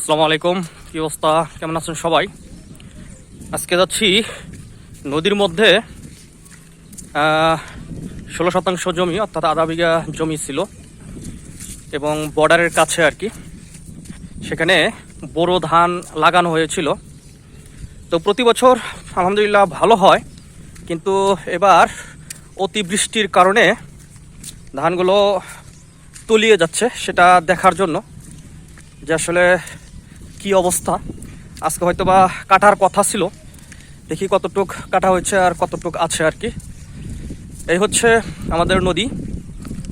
আসসালামু আলাইকুম, কি অবস্থা, কেমন আছেন সবাই? আজকে যাচ্ছি নদীর মধ্যে। 16 শতাংশ জমি অর্থাৎ আধা বিঘা জমি ছিল এবং বর্ডারের কাছে আর কি, সেখানে বোরো ধান লাগানো হয়েছিল। তো প্রতি বছর আলহামদুলিল্লাহ ভালো হয়, কিন্তু এবার অতিবৃষ্টির কারণে ধানগুলো তলিয়ে যাচ্ছে। সেটা দেখার জন্য যে আসলে কি অবস্থা। আজকে হয়তো বা কাটার কথা ছিল, দেখি কতটুক কাটা হয়েছে আর কতটুক আছে আর কি। এই হচ্ছে আমাদের নদী,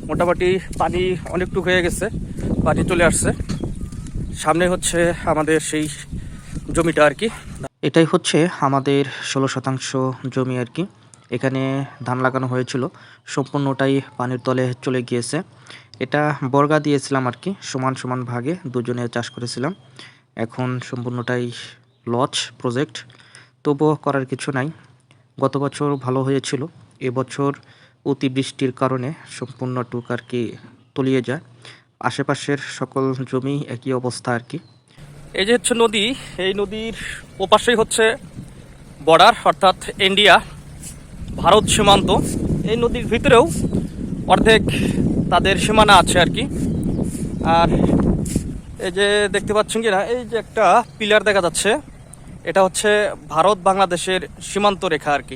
মোটামুটি পানি অনেকটুকু হয়ে গেছে, পানি চলে আসছে। সামনে হচ্ছে আমাদের সেই জমিটা আর কি। এটাই হচ্ছে আমাদের 16 শতাংশ জমি আর কি। এখানে ধান লাগানো হয়েছিল, সম্পূর্ণটাই পানির তলে চলে গিয়েছে। এটা বর্গা দিয়েছিলাম আর কি, সমান সমান ভাগে দুজনে চাষ করেছিলাম। এখন সম্পূর্ণটাই লস প্রজেক্ট, তবুও করার কিছু নাই। গত বছর ভালো হয়েছিল, এবছর অতিবৃষ্টির কারণে সম্পূর্ণটুক আর কি তলিয়ে যায়। আশেপাশের সকল জমি একই অবস্থা আর কি। এই যে হচ্ছে নদী, এই নদীর ওপাশেই হচ্ছে বর্ডার অর্থাৎ ইন্ডিয়া ভারত সীমান্ত। এই নদীর ভিতরেও অর্ধেক তাদের সীমানা আছে আর কি। আর এই যে দেখতে পাচ্ছেন কিনা, এই যে একটা পিলার দেখা যাচ্ছে, এটা হচ্ছে ভারত বাংলাদেশের সীমান্ত রেখা আর কি।